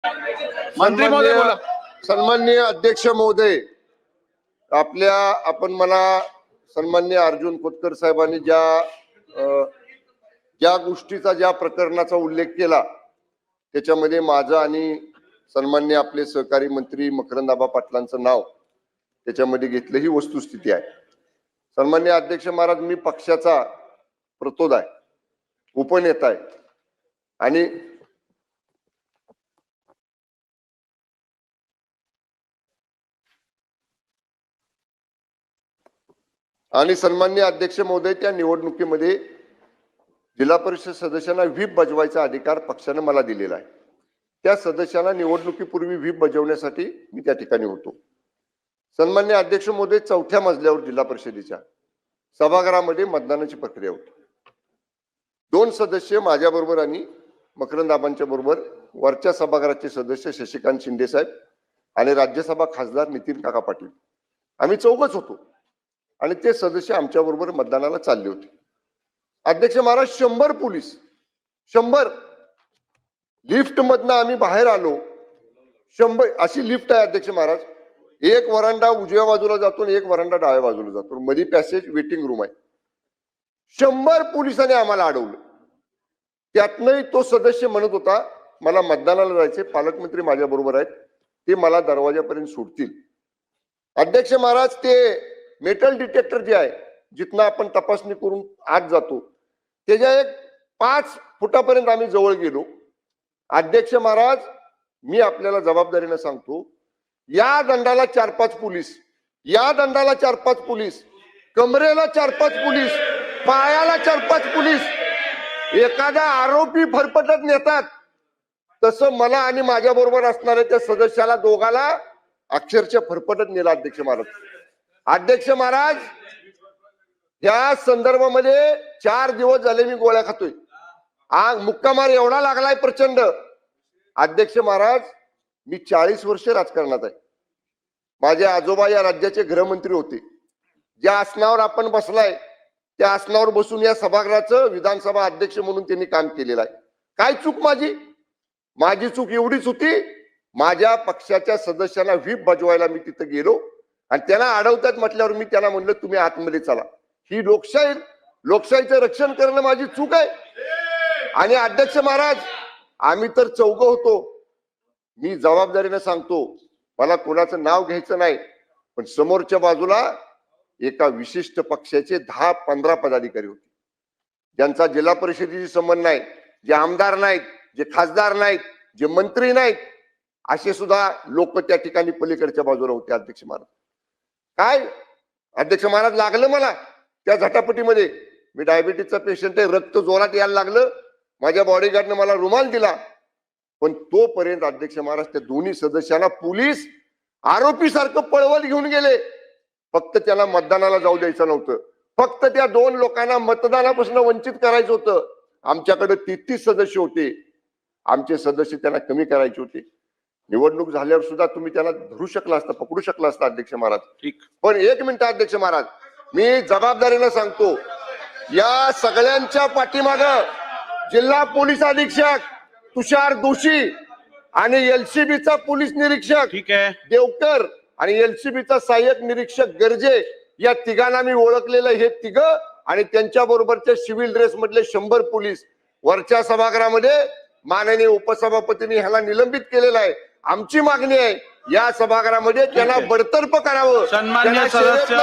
मंत्री महोदय बोला. सन्माननीय अध्यक्ष महोदय, आपण मला सन्माननीय अर्जुन खोतकर साहेबांनी ज्या गोष्टीचा ज्या प्रकरणाचा उल्लेख केला त्याच्यामध्ये माझं आणि सन्माननीय आपले सहकारी मंत्री मकरंद पाटलांचं नाव त्याच्यामध्ये घेतलं, ही वस्तुस्थिती आहे. सन्माननीय अध्यक्ष महाराज, मी पक्षाचा प्रतोद आहे, उपनेता आहे आणि सन्माननीय अध्यक्ष महोदय, त्या निवडणुकीमध्ये जिल्हा परिषद सदस्यांना व्हीप बजवायचा अधिकार पक्षाने मला दिलेला आहे. त्या सदस्यांना निवडणुकीपूर्वी व्हीप बजवण्यासाठी मी त्या ठिकाणी होतो. सन्माननीय अध्यक्ष महोदय, 4थ्या मजल्यावर जिल्हा परिषदेच्या सभागृहामध्ये मतदानाची प्रक्रिया होती. 2 सदस्य माझ्याबरोबर आणि मकरंद आबांच्या बरोबर, वरच्या सभागृहाचे सदस्य शशिकांत शिंदे साहेब आणि राज्यसभा खासदार नितीन काका पाटील, आम्ही 4घच होतो आणि ते सदस्य आमच्या बरोबर मतदानाला चालले होते. अध्यक्ष महाराज, 100 पोलीस, 100 लिफ्ट मधनं आम्ही बाहेर आलो. 100 अशी लिफ्ट आहे अध्यक्ष महाराज. एक वरांडा उजव्या बाजूला जातो आणि एक वरांडा डाव्या बाजूला जातो, मध्ये पॅसेज वेटिंग रूम आहे. 100 पोलिसांनी आम्हाला अडवलं. त्यातनंही तो सदस्य म्हणत होता मला मतदानाला जायचे, पालकमंत्री माझ्या बरोबर आहेत, ते मला दरवाजापर्यंत सोडतील. अध्यक्ष महाराज, ते मेटल डिटेक्टर जे आहे, जिथनं आपण तपासणी करून आत जातो, त्याच्या एक 5 फुटापर्यंत आम्ही जवळ गेलो. अध्यक्ष महाराज, मी आपल्याला जबाबदारीने सांगतो, या दंडाला 4-5 पोलीस, या दंडाला 4-5 पोलीस, कमरेला 4-5 पोलीस, पायाला 4-5 पोलीस, एखादा आरोपी फरफटत नेतात तसं मला आणि माझ्या बरोबर असणाऱ्या त्या सदस्याला दोघाला अक्षरशः फरफटत नेला. अध्यक्ष महाराज, अध्यक्ष महाराज, या संदर्भामध्ये 4 दिवस झाले मी गोळ्या खातोय. मुक्कामार एवढा लागलाय प्रचंड. अध्यक्ष महाराज, मी 40 वर्ष राजकारणात आहे. माझे आजोबा या राज्याचे गृहमंत्री होते. ज्या आसनावर आपण बसलाय त्या आसनावर बसून या सभागृहाचं विधानसभा अध्यक्ष म्हणून त्यांनी काम केलेलं आहे. काय चूक माझी चूक एवढीच होती, माझ्या पक्षाच्या सदस्यांना व्हीप बजवायला मी तिथं गेलो आणि त्यांना अडवतात म्हटल्यावर मी त्यांना म्हणलं तुम्ही आतमध्ये चला. ही लोकशाहीचं रक्षण करणं माझी चूक आहे. आणि अध्यक्ष महाराज, आम्ही तर 4घ होतो. मी जबाबदारीने सांगतो, मला कोणाचं नाव घ्यायचं नाही, पण समोरच्या बाजूला एका विशिष्ट पक्षाचे 10-15 पदाधिकारी होते, ज्यांचा जिल्हा परिषदेशी संबंध नाही, जे आमदार नाहीत, जे खासदार नाहीत, जे मंत्री नाहीत, असे सुद्धा लोक त्या ठिकाणी पलीकडच्या बाजूला होते. अध्यक्ष महाराज, काय अध्यक्ष महाराज, लागलं मला त्या झटापटीमध्ये. मी डायबिटीसचा पेशंट आहे, रक्त जोरात यायला लागलं. माझ्या बॉडीगार्डने मला रुमाल दिला, पण तोपर्यंत अध्यक्ष महाराज त्या दोन्ही सदस्यांना पोलीस आरोपी सारखं पळवत घेऊन गेले. फक्त त्याला मतदानाला जाऊ द्यायचं नव्हतं, फक्त त्या 2 लोकांना मतदानापासून वंचित करायचं होतं. आमच्याकडे 33 सदस्य होते, आमचे सदस्य त्यांना कमी करायचे होते. निवडणूक झाल्यावर सुद्धा तुम्ही त्यांना धरू शकला असता, पकडू शकला असता अध्यक्ष महाराज. पण 1 मिनिट अध्यक्ष महाराज, मी जबाबदारीने सांगतो, या सगळ्यांच्या पाठीमाग जिल्हा पोलीस अधीक्षक तुषार दोशी आणि एलसीबीचा पोलीस निरीक्षक देवकर आणि एलसीबीचा सहाय्यक निरीक्षक गर्जे, या तिघांना मी ओळखलेलं. हे तिघ आणि त्यांच्या बरोबरच्या सिव्हिल ड्रेस मधले 100 पोलीस वरच्या सभागृहामध्ये माननीय उपसभापतींनी ह्याला निलंबित केलेलं आहे. आमची मागणी आहे, या सभागृहामध्ये त्यांना बडतर्फ करावं, सन्मान्य सदस्य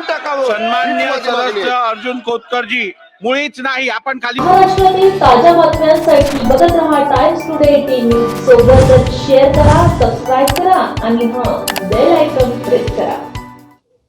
टाकावं. सन्मान्य सदस्य अर्जुन खोतकरजी, मुळीच नाही. आपण खाली महाराष्ट्रातील ताज्या बातम्यांसाठी बघत रहा टाइम्स टुडे टीव्ही. सोबतच शेअर करा, सबस्क्राईब करा आणि बेल आयकॉन प्रेस करा.